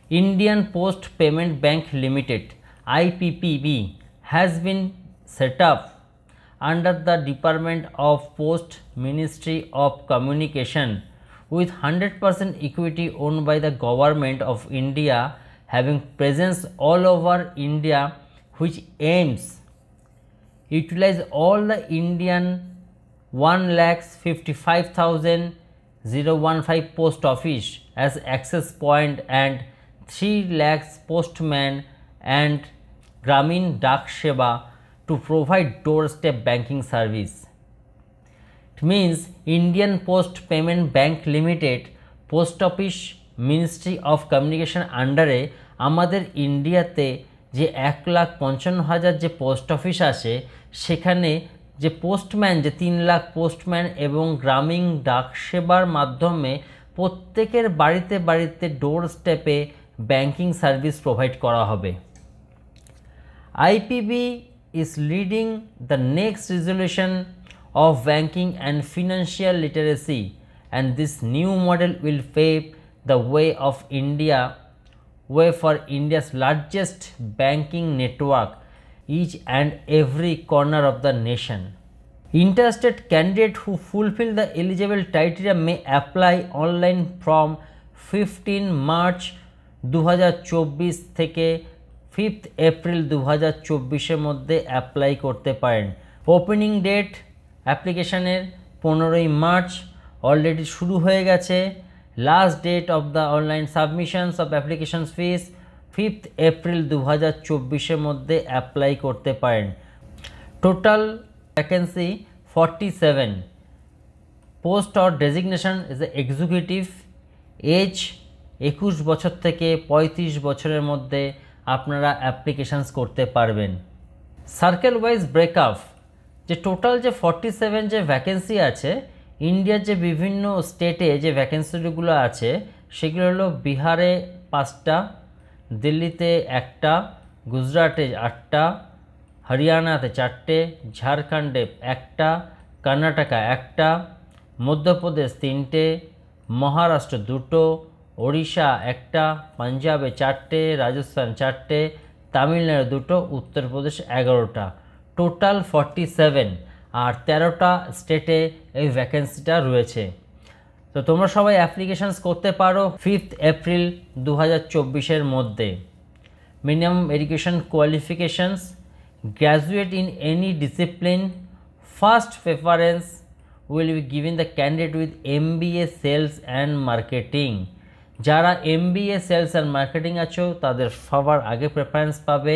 Indian Post Payment Bank Limited (IPPB) has been set up under the Department of Post, Ministry of Communication, with 100% equity owned by the Government of India, having presence all over India, which aims utilize all the Indian 1,55,015 post office as access point and 3 lakhs postman and Gramin Dak Seva to provide doorstep banking service. It means Indian Post Payment Bank Limited, Post Office, Ministry of Communication আন্ডারে আমাদের ইন্ডিয়াতে যে 1,55,000 যে post office আছে সেখানে যে postman যে 3 lakh postman এবং গ্রামীণ ডাক সেবার মাধ্যমে প্রত্যেকের বাড়িতে বাড়িতে ডোর স্টেপে ব্যাংকিং সার্ভিস প্রোভাইড করা হবে। IPB is leading the next resolution of banking and financial literacy, and this new model will pave the way for India's largest banking network each and every corner of the nation. Interested candidates who fulfill the eligible criteria may apply online from 15 March 2024 থেকে 5th April 2024 এর মধ্যে apply করতে পারেন। Opening date অ্যাপ্লিকেশনের 15ই March already শুরু হয়ে গেছে। Last date of the online submissions of application fees 5th April 2024 এর মধ্যে অ্যাপ্লাই করতে পারেন। Total vacancy 47। Post or designation is a executive. Age 21 বছর থেকে 35 বছরের মধ্যে আপনারা অ্যাপ্লিকেশানস করতে পারবেন। সার্কেল ওয়াইজ ব্রেকআপ যে টোটাল যে 47 যে ভ্যাকেন্সি আছে, ইন্ডিয়ার যে বিভিন্ন স্টেটে যে ভ্যাকেন্সিগুলো আছে সেগুলো হলো বিহারে 5টা, দিল্লিতে 1টা, গুজরাটে 8টা, হরিয়ানাতে 4টে, ঝাড়খণ্ডে 1টা, কর্ণাটকা 1টা, মধ্যপ্রদেশ 3টে, মহারাষ্ট্র 2টো, ওড়িশা 1টা, পাঞ্জাবে 4টে, রাজস্থান 4টে, তামিলনাড়ু 2টো, উত্তরপ্রদেশ 11টা। টোটাল 47 আর 13টা স্টেটে এই ভ্যাকেন্সিটা রয়েছে। তো তোমরা সবাই অ্যাপ্লিকেশানস করতে পারো 5th April 2024 এর মধ্যে। Minimum education qualifications graduate in any discipline. First preference will be given the candidate with MBA sales and marketing. যারা MBA সেলস অ্যান্ড মার্কেটিং আছো তাদের সবার আগে প্রেফারেন্স পাবে।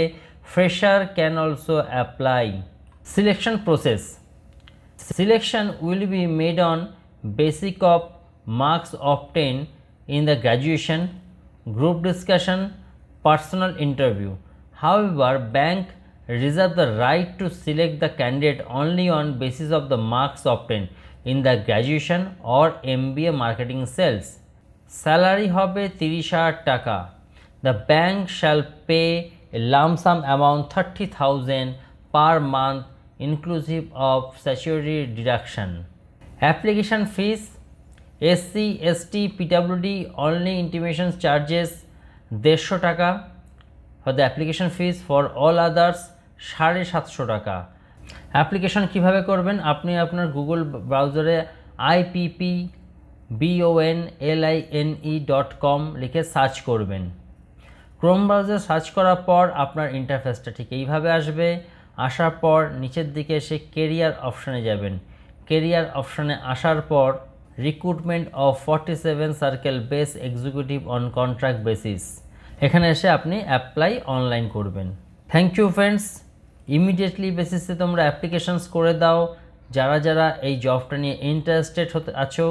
Fresher can also apply. Selection process selection will be made on basic of marks obtained in the graduation, group discussion, personal interview. However, bank reserve the right to select the candidate only on basis of the marks obtained in the graduation or MBA marketing sales. Salary hobe 30,000 টাকা। The bank shall pay a lump sum amount 30,000 per month inclusive of statutory deduction. Application fees SC, ST, PWD only intimation charges 150 টাকা for the application fees, for all others 750 টাকা। Application কিভাবে করবেন? আপনি আপনার Google ব্রাউজারে IPPBONLINE.com লিখে search করবেন। Chrome browser search করার পর আপনার ইন্টারফেসটা ঠিক এইভাবে আসবে। আসার পর নিচের দিকে এসে কেরিয়ার অপশানে যাবেন। কেরিয়ার অপশানে আসার পর recruitment of 47 circle base executive on contract basis, এখানে এসে আপনি অ্যাপ্লাই অনলাইন করবেন। Thank you friends. ইমিডিয়েটলি বেসিসে তোমরা অ্যাপ্লিকেশনস করে দাও। যারা যারা এই জবটা নিয়ে ইন্টারেস্টেড আছো